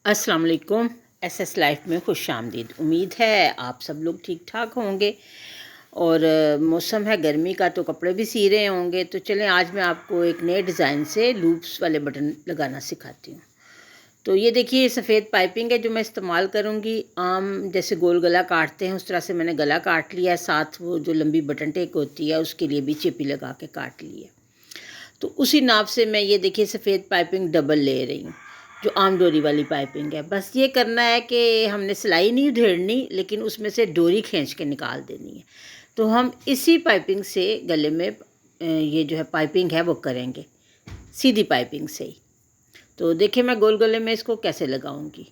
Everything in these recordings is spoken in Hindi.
अस्सलाम वालेकुम। एसएस लाइफ में खुश आमदीद। उम्मीद है आप सब लोग ठीक ठाक होंगे और मौसम है गर्मी का तो कपड़े भी सी रहे होंगे। तो चलें आज मैं आपको एक नए डिज़ाइन से लूप्स वाले बटन लगाना सिखाती हूँ। तो ये देखिए सफ़ेद पाइपिंग है जो मैं इस्तेमाल करूँगी। आम जैसे गोल गला काटते हैं उस तरह से मैंने गला काट लिया है, साथ वो जो लंबी बटन टेक होती है उसके लिए भी चिपी लगा के काट ली है। तो उसी नाप से मैं ये देखिए सफ़ेद पाइपिंग डबल ले रही हूँ जो आम डोरी वाली पाइपिंग है। बस ये करना है कि हमने सिलाई नहीं उधेड़नी, लेकिन उसमें से डोरी खींच के निकाल देनी है। तो हम इसी पाइपिंग से गले में ये जो है पाइपिंग है वो करेंगे, सीधी पाइपिंग से ही। तो देखिए मैं गोल गले में इसको कैसे लगाऊंगी।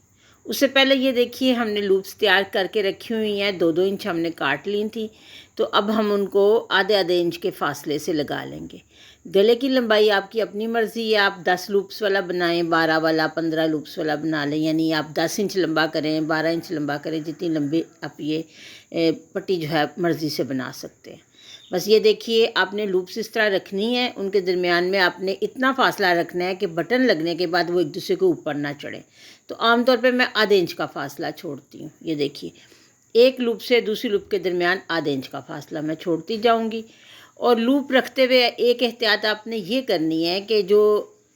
उससे पहले ये देखिए हमने लूप्स तैयार करके रखी हुई हैं, 2-2 इंच हमने काट ली थी। तो अब हम उनको आधे आधे इंच के फासले से लगा लेंगे। गले की लंबाई आपकी अपनी मर्ज़ी है, आप 10 लूप्स वाला बनाएं, 12 वाला, 15 लूप्स वाला बना लें। यानी आप 10 इंच लंबा करें, 12 इंच लंबा करें, जितनी लंबी आप ये पट्टी जो है मर्ज़ी से बना सकते हैं। बस ये देखिए आपने लूप्स इस तरह रखनी है, उनके दरमियान में आपने इतना फासला रखना है कि बटन लगने के बाद वो एक दूसरे के ऊपर ना चढ़े। तो आमतौर पे मैं आधे इंच का फासला छोड़ती हूँ। ये देखिए एक लूप से दूसरी लूप के दरमियान आधे इंच का फासला मैं छोड़ती जाऊँगी। और लूप रखते हुए एक एहतियात आपने ये करनी है कि जो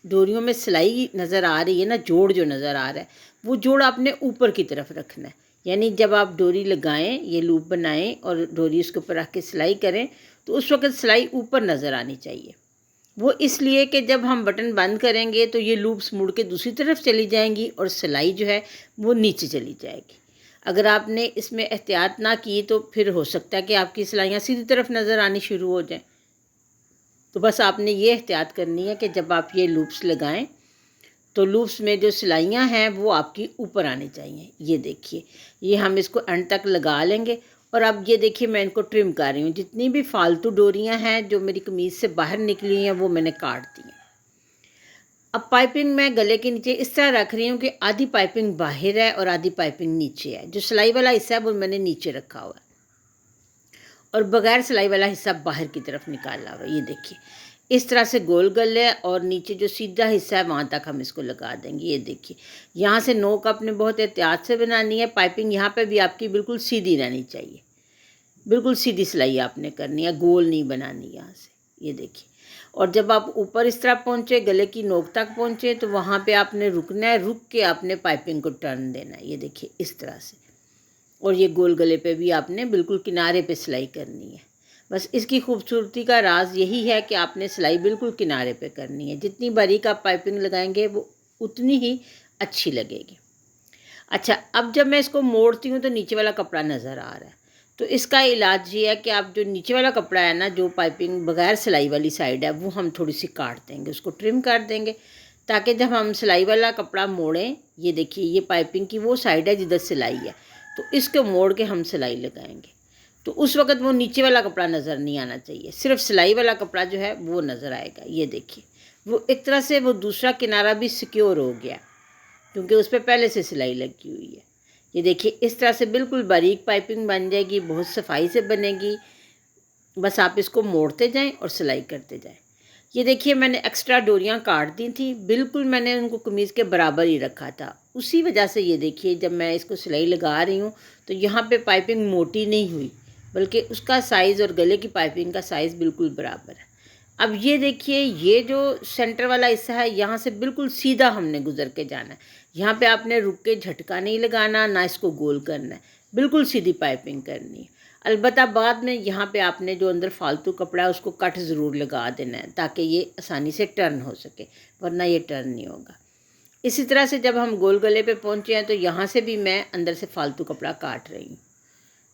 डोरियों में सिलाई नज़र आ रही है ना, जोड़ जो नज़र आ रहा है, वो जोड़ आपने ऊपर की तरफ रखना है। यानी जब आप डोरी लगाएं, ये लूप बनाएं और डोरी उसके ऊपर रख के सिलाई करें तो उस वक्त सिलाई ऊपर नज़र आनी चाहिए। वो इसलिए कि जब हम बटन बंद करेंगे तो ये लूप्स मुड़ के दूसरी तरफ चली जाएंगी और सिलाई जो है वो नीचे चली जाएगी। अगर आपने इसमें एहतियात ना की तो फिर हो सकता है कि आपकी सिलाइयाँ सीधी तरफ नज़र आनी शुरू हो जाएं। तो बस आपने ये एहतियात करनी है कि जब आप ये लूप्स लगाएं तो लूप्स में जो सिलाइयाँ हैं वो आपकी ऊपर आनी चाहिए। ये देखिए ये हम इसको एंड तक लगा लेंगे। और अब ये देखिए मैं इनको ट्रिम कर रही हूँ। जितनी भी फालतू डोरियाँ हैं जो मेरी कमीज़ से बाहर निकली हैं वो मैंने काट दी हैं। अब पाइपिंग मैं गले के नीचे इस तरह रख रही हूँ कि आधी पाइपिंग बाहर है और आधी पाइपिंग नीचे है। जो सिलाई वाला हिस्सा है वो मैंने नीचे रखा हुआ है और बगैर सिलाई वाला हिस्सा बाहर की तरफ निकाला हुआ है। ये देखिए इस तरह से गोल गले और नीचे जो सीधा हिस्सा है वहाँ तक हम इसको लगा देंगे। ये देखिए यहाँ से नोक आपने बहुत एहतियात से बनानी है। पाइपिंग यहाँ पे भी आपकी बिल्कुल सीधी रहनी चाहिए, बिल्कुल सीधी सिलाई आपने करनी है, गोल नहीं बनानी यहाँ से। ये देखिए और जब आप ऊपर इस तरह पहुँचे, गले की नोक तक पहुँचे, तो वहाँ पे आपने रुकना है, रुक के आपने पाइपिंग को टर्न देना है। ये देखिए इस तरह से। और ये गोल गले पे भी आपने बिल्कुल किनारे पे सिलाई करनी है। बस इसकी खूबसूरती का राज यही है कि आपने सिलाई बिल्कुल किनारे पे करनी है। जितनी बारीक आप पाइपिंग लगाएंगे वो उतनी ही अच्छी लगेगी। अच्छा अब जब मैं इसको मोड़ती हूँ तो नीचे वाला कपड़ा नज़र आ रहा है। तो इसका इलाज ये है कि आप जो नीचे वाला कपड़ा है ना, जो पाइपिंग बगैर सिलाई वाली साइड है, वो हम थोड़ी सी काट देंगे, उसको ट्रिम कर देंगे, ताकि जब हम सिलाई वाला कपड़ा मोड़ें, ये देखिए ये पाइपिंग की वो साइड है जिधर सिलाई है, तो इसको मोड़ के हम सिलाई लगाएंगे। तो उस वक्त वो नीचे वाला कपड़ा नज़र नहीं आना चाहिए, सिर्फ सिलाई वाला कपड़ा जो है वो नज़र आएगा। ये देखिए वो एक तरह से वो दूसरा किनारा भी सिक्योर हो गया क्योंकि उस पर पहले से सिलाई लगी हुई है। ये देखिए इस तरह से बिल्कुल बारीक पाइपिंग बन जाएगी, बहुत सफाई से बनेगी। बस आप इसको मोड़ते जाएं और सिलाई करते जाएं। ये देखिए मैंने एक्स्ट्रा डोरियां काट दी थी, बिल्कुल मैंने उनको कमीज़ के बराबर ही रखा था। उसी वजह से ये देखिए जब मैं इसको सिलाई लगा रही हूँ तो यहाँ पे पाइपिंग मोटी नहीं हुई, बल्कि उसका साइज़ और गले की पाइपिंग का साइज़ बिल्कुल बराबर है। अब ये देखिए ये जो सेंटर वाला हिस्सा है, यहाँ से बिल्कुल सीधा हमने गुजर के जाना है। यहाँ पे आपने रुक के झटका नहीं लगाना, ना इसको गोल करना है, बिल्कुल सीधी पाइपिंग करनी है। अलबत्ता बाद में यहाँ पे आपने जो अंदर फालतू कपड़ा है उसको कट ज़रूर लगा देना है ताकि ये आसानी से टर्न हो सके, वरना ये टर्न नहीं होगा। इसी तरह से जब हम गोल गले पे पहुँचे हैं तो यहाँ से भी मैं अंदर से फालतू कपड़ा काट रही हूँ।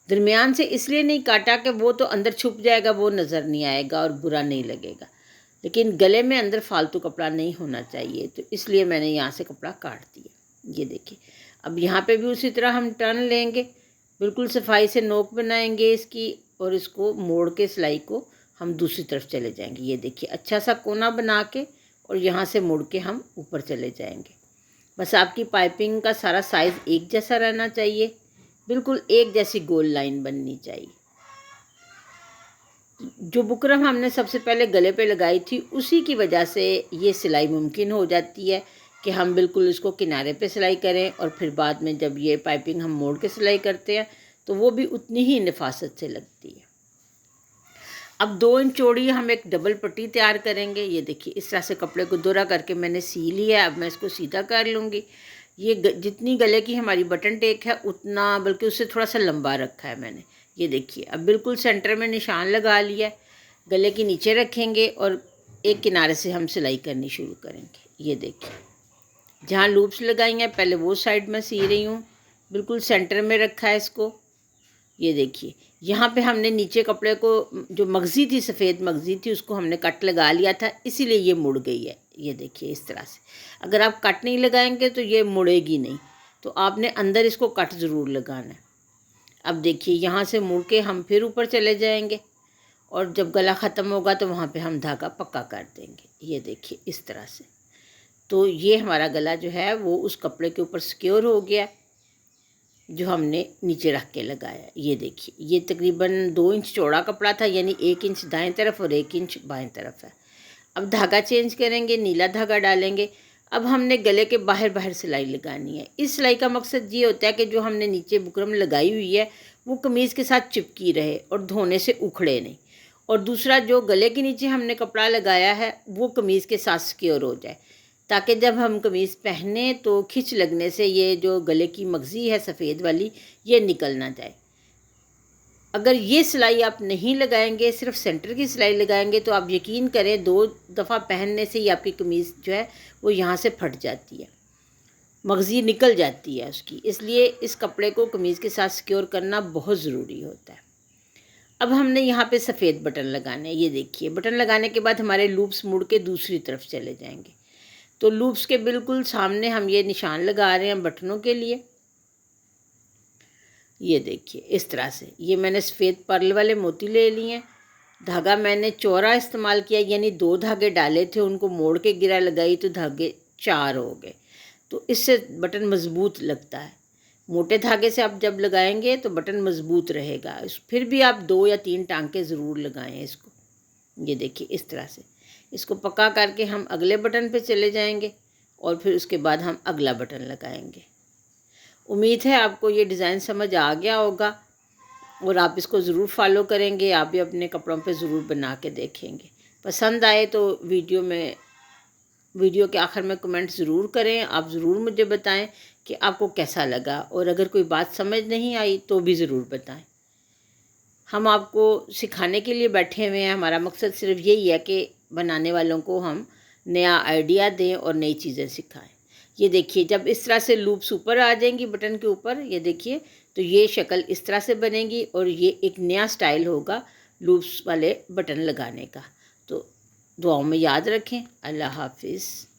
दरमियान से इसलिए नहीं काटा कि वो तो अंदर छुप जाएगा, वो नज़र नहीं आएगा और बुरा नहीं लगेगा, लेकिन गले में अंदर फालतू कपड़ा नहीं होना चाहिए, तो इसलिए मैंने यहाँ से कपड़ा काट दिया। ये देखिए अब यहाँ पे भी उसी तरह हम टर्न लेंगे, बिल्कुल सफाई से नोक बनाएंगे इसकी और इसको मोड़ के सिलाई को हम दूसरी तरफ चले जाएंगे। ये देखिए अच्छा सा कोना बना के और यहाँ से मुड़ के हम ऊपर चले जाएंगे। बस आपकी पाइपिंग का सारा साइज़ एक जैसा रहना चाहिए, बिल्कुल एक जैसी गोल लाइन बननी चाहिए। जो बुकरम हमने सबसे पहले गले पे लगाई थी उसी की वजह से ये सिलाई मुमकिन हो जाती है कि हम बिल्कुल इसको किनारे पे सिलाई करें, और फिर बाद में जब ये पाइपिंग हम मोड़ के सिलाई करते हैं तो वो भी उतनी ही नफासत से लगती है। अब 2 इंच चौड़ी हम एक डबल पट्टी तैयार करेंगे। ये देखिए इस तरह से कपड़े को दोहरा करके मैंने सी लिया। अब मैं इसको सीधा कर लूँगी। ये जितनी गले की हमारी बटन टेक है उतना, बल्कि उससे थोड़ा सा लंबा रखा है मैंने। ये देखिए अब बिल्कुल सेंटर में निशान लगा लिया है। गले के नीचे रखेंगे और एक किनारे से हम सिलाई करनी शुरू करेंगे। ये देखिए जहाँ लूप्स लगाई हैं पहले वो साइड में सी रही हूँ, बिल्कुल सेंटर में रखा है इसको। ये देखिए यहाँ पे हमने नीचे कपड़े को, जो मगज़ी थी, सफ़ेद मगज़ी थी, उसको हमने कट लगा लिया था, इसीलिए ये मुड़ गई है। ये देखिए इस तरह से। अगर आप कट नहीं लगाएंगे तो ये मुड़ेगी नहीं, तो आपने अंदर इसको कट ज़रूर लगाना है। अब देखिए यहाँ से मुड़ के हम फिर ऊपर चले जाएंगे और जब गला ख़त्म होगा तो वहाँ पे हम धागा पक्का कर देंगे। ये देखिए इस तरह से। तो ये हमारा गला जो है वो उस कपड़े के ऊपर सिक्योर हो गया जो हमने नीचे रख के लगाया। ये देखिए ये तकरीबन 2 इंच चौड़ा कपड़ा था, यानी 1 इंच दाएं तरफ और 1 इंच बाएं तरफ है। अब धागा चेंज करेंगे, नीला धागा डालेंगे। अब हमने गले के बाहर बाहर सिलाई लगानी है। इस सिलाई का मकसद ये होता है कि जो हमने नीचे बुकरम लगाई हुई है वो कमीज़ के साथ चिपकी रहे और धोने से उखड़े नहीं, और दूसरा जो गले के नीचे हमने कपड़ा लगाया है वो कमीज़ के साथ सिक्योर हो जाए, ताकि जब हम कमीज़ पहने तो खिंच लगने से ये जो गले की मगज़ी है सफ़ेद वाली, ये निकल ना जाए। अगर ये सिलाई आप नहीं लगाएंगे, सिर्फ सेंटर की सिलाई लगाएंगे, तो आप यकीन करें 2 दफ़ा पहनने से ही आपकी कमीज़ जो है वो यहाँ से फट जाती है, मगज़ी निकल जाती है उसकी। इसलिए इस कपड़े को कमीज़ के साथ सिक्योर करना बहुत ज़रूरी होता है। अब हमने यहाँ पे सफ़ेद बटन लगाने हैं। ये देखिए बटन लगाने के बाद हमारे लूप्स मुड़ के दूसरी तरफ चले जाएंगे। तो लूप्स के बिल्कुल सामने हम ये निशान लगा रहे हैं बटनों के लिए। ये देखिए इस तरह से। ये मैंने सफ़ेद पर्ल वाले मोती ले लिए हैं। धागा मैंने चौड़ा इस्तेमाल किया, यानी 2 धागे डाले थे, उनको मोड़ के गिरा लगाई तो धागे 4 हो गए। तो इससे बटन मज़बूत लगता है। मोटे धागे से आप जब लगाएंगे तो बटन मज़बूत रहेगा। फिर भी आप 2 या 3 टांके ज़रूर लगाएं इसको। ये देखिए इस तरह से। इसको पक्का करके हम अगले बटन पे चले जाएंगे और फिर उसके बाद हम अगला बटन लगाएंगे। उम्मीद है आपको ये डिज़ाइन समझ आ गया होगा और आप इसको ज़रूर फॉलो करेंगे। आप भी अपने कपड़ों पे ज़रूर बना के देखेंगे। पसंद आए तो वीडियो के आखिर में कमेंट ज़रूर करें। आप ज़रूर मुझे बताएं कि आपको कैसा लगा, और अगर कोई बात समझ नहीं आई तो भी ज़रूर बताएं। हम आपको सिखाने के लिए बैठे हुए हैं। हमारा मकसद सिर्फ यही है कि बनाने वालों को हम नया आइडिया दें और नई चीज़ें सिखाएं। ये देखिए जब इस तरह से लूप्स ऊपर आ जाएंगी बटन के ऊपर, ये देखिए, तो ये शक्ल इस तरह से बनेगी और ये एक नया स्टाइल होगा लूप्स वाले बटन लगाने का। तो दुआओं में याद रखें। अल्लाह हाफिज़।